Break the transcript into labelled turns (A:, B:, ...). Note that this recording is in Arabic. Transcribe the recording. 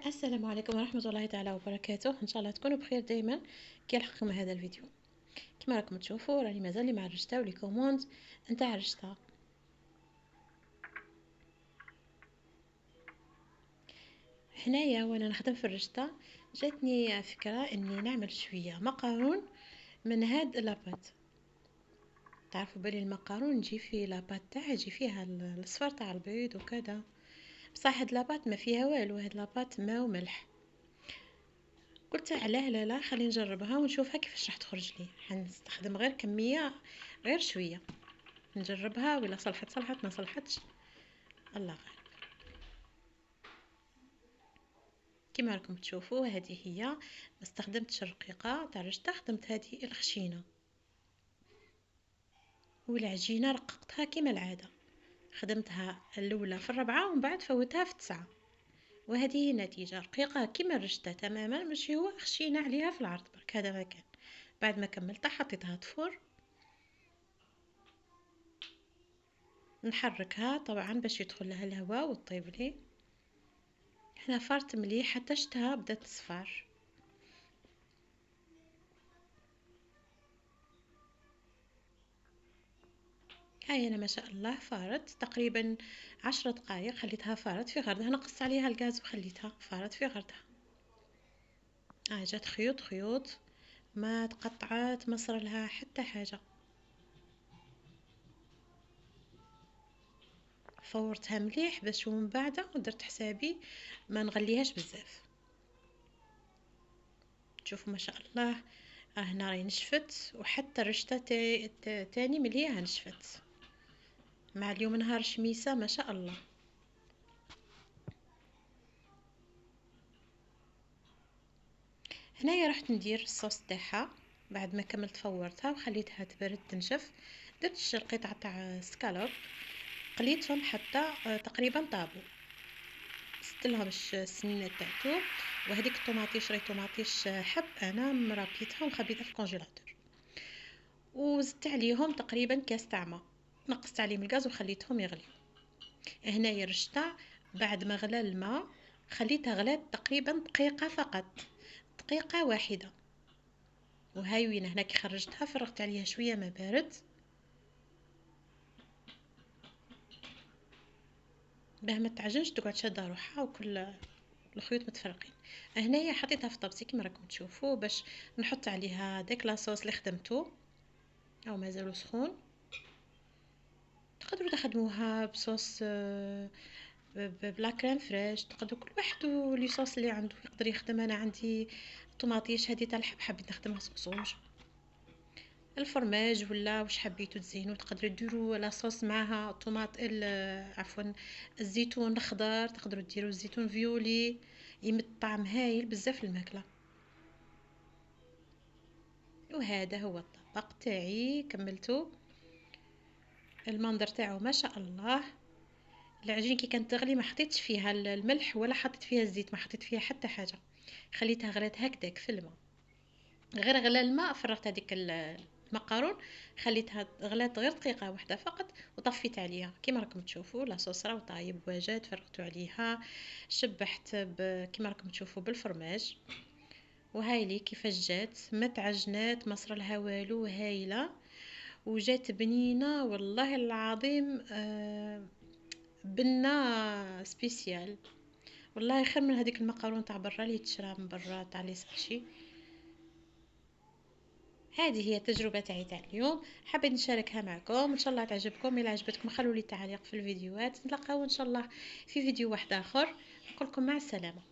A: السلام عليكم ورحمة الله تعالى وبركاته. ان شاء الله تكونوا بخير دائما كي يلحقكم هذا الفيديو. كما راكم تشوفوا راني مازال مع الرشته ولي كوموند نتاع الرشته. هنايا وانا نخدم في الرشته جاتني فكره اني نعمل شويه مقارون من هاد لاباط. تعرفوا بلي المقارون يجي فيه لاباط تاعها يجي فيها الصفر تاع البيض وكذا، بصح هاد لاباط ما فيها والو، هاد لاباط ماء وملح. قلت علاه لا خلي نجربها ونشوفها كيفاش راح تخرج لي. حنستخدم غير كميه غير شويه، نجربها ولا صلحت ما صلحتش الله غالب. كما راكم تشوفوا هذه هي، ما استخدمتش الرقيقه تاع الرشته، خدمت هذه الخشينه والعجينه رققتها كما العاده. خدمتها الاولى في الربعه ومن بعد فوتها في التسعه، وهذه هي النتيجه. رقيقه كما الرشته تماما، ماشي هو خشينه عليها في العرض برك. هذا ما كان. بعد ما كملتها حطيتها تفور، نحركها طبعا باش يدخل لها الهواء وتطيب لي. هنا فرت مليح حتى شتها بدات تصفر. هاي انا ما شاء الله فارت تقريبا 10 دقائق، خليتها فارت في غردها، نقصت عليها الغاز وخليتها فارت في غردها. جات خيوط خيوط، ما تقطعت، ما صار لها حتى حاجه. فورتها مليح باش ومن بعد درت حسابي ما نغليهاش بزاف. تشوفوا ما شاء الله، هنا راهي نشفت، وحتى الرشته تاني مليها نشفت مع اليوم نهار شميسه ما شاء الله. هنايا رحت ندير الصوص تاعها. بعد ما كملت فورتها وخليتها تبرد تنشف، درت القطع تاع سكالوب، قليتهم حتى تقريبا طابوا. زدتلهم السنينه تاع الثوم، وهذيك الطوماطيش راهي طوماطيش حب انا مربيتها ومخبيتها في الكونجيلاتور، وزدت عليهم تقريبا كاس تاع ماء، نقصت عليهم الغاز وخليتهم يغليو. هنايا رشتها بعد ما غلى الماء، خليتها غلات تقريبا دقيقه فقط، دقيقه واحده. وهاي وين هنا كي خرجتها فرغت عليها شويه ما بارد باه ما تعجنش تقعد شاده روحها وكل الخيوط متفرقين. هنايا حطيتها في طبسي كما راكم تشوفوا باش نحط عليها داك لاصوص اللي خدمته او مازالو سخون. تقدروا تخدموها بصوص بلا كريم فريش، تقدروا كل واحد لي صوص اللي عنده يقدر يخدم. انا عندي طوماطيش هذه تاع الحب حبيت نخدمها صوصوج. الفرماج ولا واش حبيتو تزينوا تقدروا ديروا لاصوص معها طوماط عفوا الزيتون الاخضر، تقدروا ديروا الزيتون فيولي، يمد طعم هايل بزاف الماكله. وهذا هو الطبق تاعي كملته. المنظر تاعو ما شاء الله. العجين كي كانت تغلي ما حطيتش فيها الملح ولا حطيت فيها الزيت، ما حطيت فيها حتى حاجه، خليتها غلات هكذاك في الماء. غير غلى الماء فرغت هذيك المقارون، خليتها غلات غير دقيقه واحده فقط وطفيت عليها. كيما راكم تشوفوا لاصوص راهو طايب واجد، فرغت عليها، شبحت كيما راكم تشوفوا بالفرماج. وهاي لي كيفاش جات، ما تعجنات ما صار لها والو، هايله وجات بنينه والله العظيم. بنه سبيسيال والله، خير من هذيك المقارون تاع برا اللي تشرى من برا تاع لي ساشي. هذه هي التجربه تاعي تاع اليوم، حبيت نشاركها معكم، ان شاء الله تعجبكم. الا عجبتكم خلوا لي تعليق في الفيديوهات. نتلاقاو ان شاء الله في فيديو واحد اخر. نقول لكم مع السلامه.